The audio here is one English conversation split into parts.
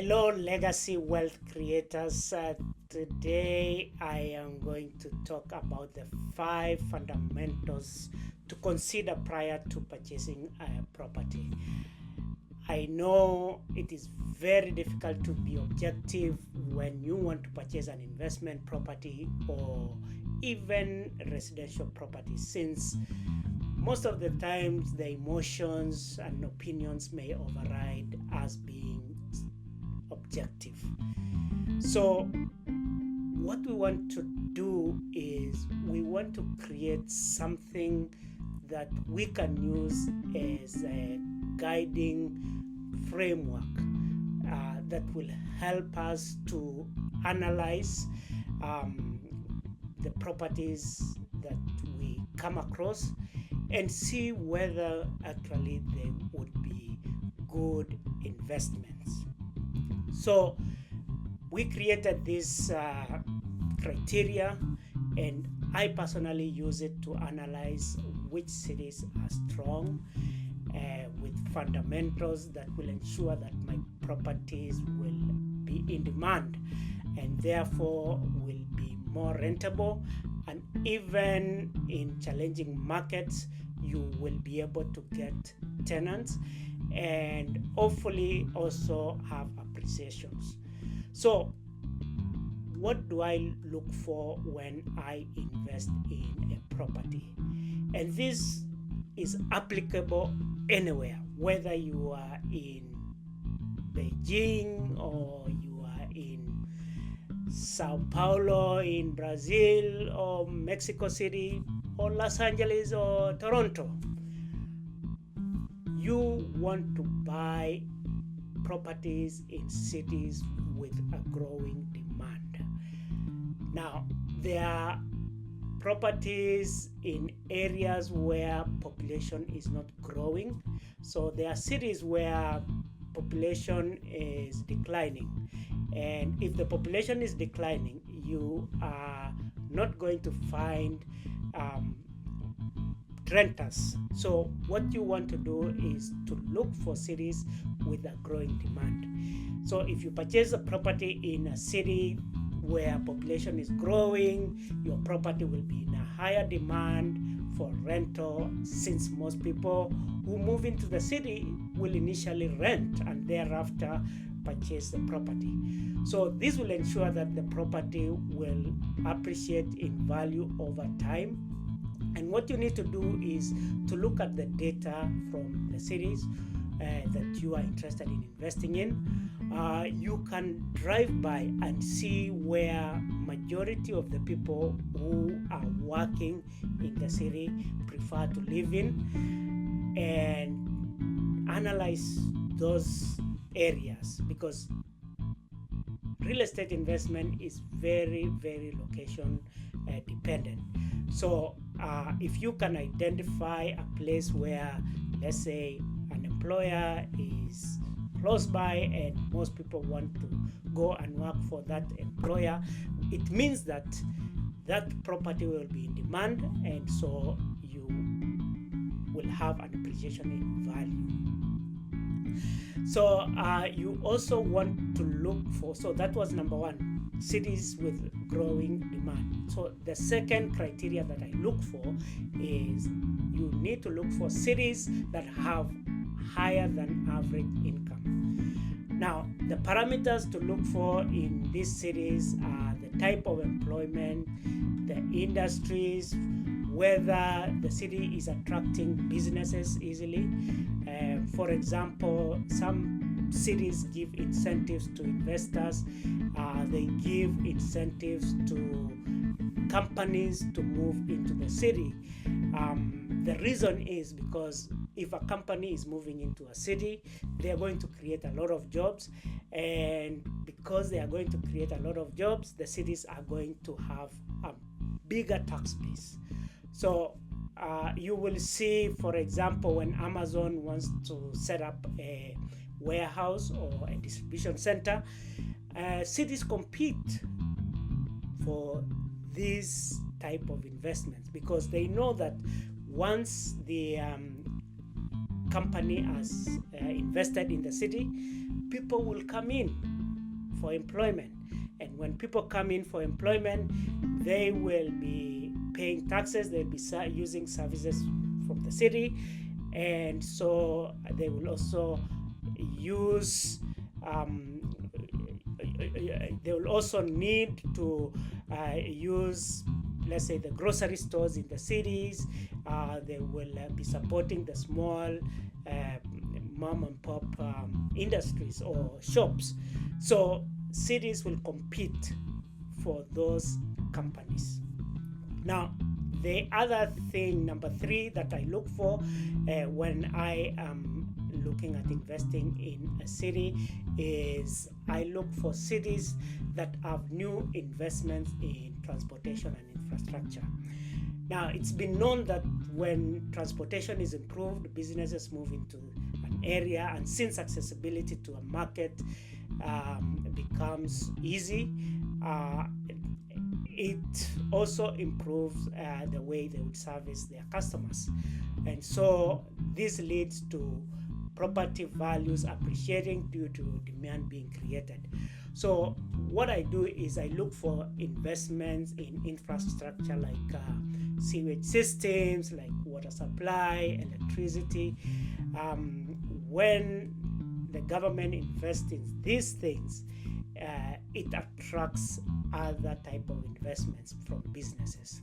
Hello, legacy wealth creators. Today I am going to talk about the 5 fundamentals to consider prior to purchasing a property. I know it is very difficult to be objective when you want to purchase an investment property or even residential property, since most of the times the emotions and opinions may override us being objective. So what we want to do is we want to create something that we can use as a guiding framework that will help us to analyze the properties that we come across and see whether actually they would be good investments. So we created this criteria, and I personally use it to analyze which cities are strong with fundamentals that will ensure that my properties will be in demand and therefore will be more rentable, and even in challenging markets you will be able to get tenants and hopefully also have appreciations. So what do I look for when I invest in a property? And this is applicable anywhere, whether you are in Beijing or you are in Sao Paulo in Brazil or Mexico City or Los Angeles or Toronto. You want to buy properties in cities with a growing demand. Now, there are properties in areas where population is not growing. So there are cities where population is declining. And if the population is declining, you are not going to find renters. So what you want to do is to look for cities with a growing demand. So if you purchase a property in a city where population is growing, your property will be in a higher demand for rental, since most people who move into the city will initially rent and thereafter purchase the property. So this will ensure that the property will appreciate in value over time. And what you need to do is to look at the data from the cities that you are interested in investing in. You can drive by and see where majority of the people who are working in the city prefer to live in, and analyze those areas, because real estate investment is very, very location dependent. So if you can identify a place where, let's say, an employer is close by and most people want to go and work for that employer, it means that that property will be in demand, and so you will have an appreciation in value. So you also want to look for, so that was number one, cities with growing demand. So the second criteria that I look for is you need to look for cities that have higher than average income. Now, the parameters to look for in these cities are the type of employment, the industries, whether the city is attracting businesses easily. For example, some cities give incentives to investors. They give incentives to companies to move into the city. The reason is because if a company is moving into a city, they are going to create a lot of jobs, and because they are going to create a lot of jobs, the cities are going to have a bigger tax base. So you will see, for example, when Amazon wants to set up a warehouse or a distribution center, cities compete for these type of investments because they know that once the company has invested in the city, people will come in for employment. And when people come in for employment, they will be paying taxes, they'll be using services from the city, and so they will also use they will also need to use, let's say, the grocery stores in the cities. They will be supporting the small mom and pop industries or shops. So cities will compete for those companies. Now, the other thing, number 3, that I look for when I am looking at investing in a city is I look for cities that have new investments in transportation and infrastructure. Now, it's been known that when transportation is improved, businesses move into an area, and since accessibility to a market becomes easy, it also improves the way they would service their customers. And so this leads to property values appreciating due to demand being created. So what I do is I look for investments in infrastructure like sewage systems, like water supply, electricity. When the government invests in these things, it attracts other type of investments from businesses.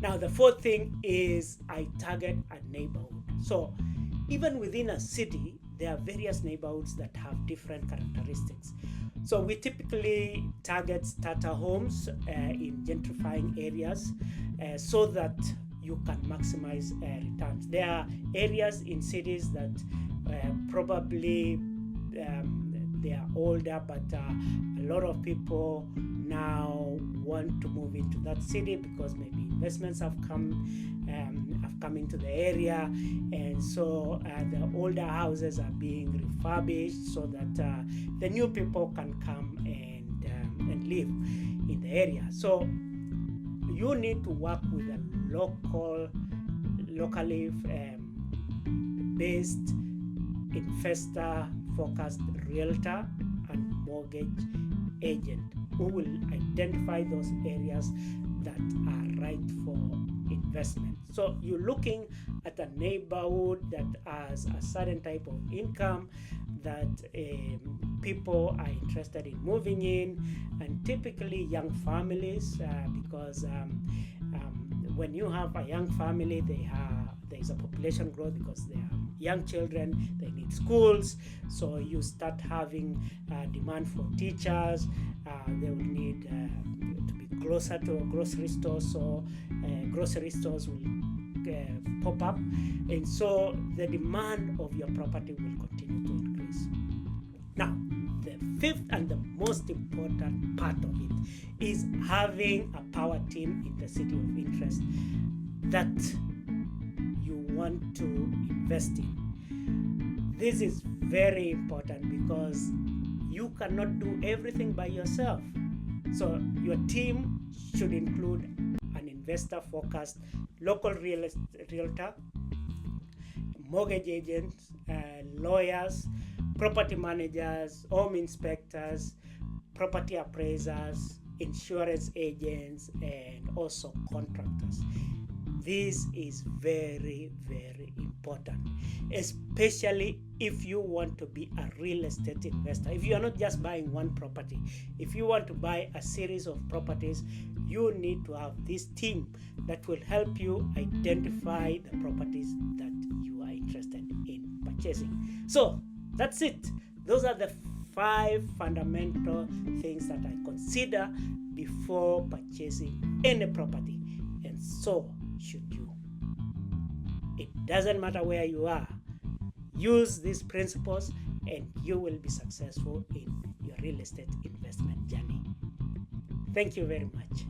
Now, the 4th thing is I target a neighborhood. So even within a city, there are various neighborhoods that have different characteristics. So we typically target starter homes in gentrifying areas so that you can maximize returns. There are areas in cities that probably they are older, but a lot of people now want to move into that city because maybe investments have come into the area, and so the older houses are being refurbished so that the new people can come and live in the area. So you need to work with a locally based investor-focused realtor and mortgage agent who will identify those areas that are right for investment. So you're looking at a neighborhood that has a certain type of income that people are interested in moving in, and typically young families, because when you have a young family, there is a population growth because they are young children, they need schools, so you start having demand for teachers. They will need to be closer to a grocery store, so grocery stores will pop up, and so the demand of your property will continue to increase. Now, the 5th and the most important part of it is having a power team in the city of interest that you want to invest in. This is very important because you cannot do everything by yourself. So your team should include an investor-focused local realtor, mortgage agents, lawyers, property managers, home inspectors, property appraisers, insurance agents, and also contractors. This is very, very important, especially if you want to be a real estate investor. If you are not just buying one property, if you want to buy a series of properties, you need to have this team that will help you identify the properties that you are interested in purchasing. So that's it. Those are the 5 fundamental things that I consider before purchasing any property, and so should you. It doesn't matter where you are. Use these principles and you will be successful in your real estate investment journey. Thank you very much.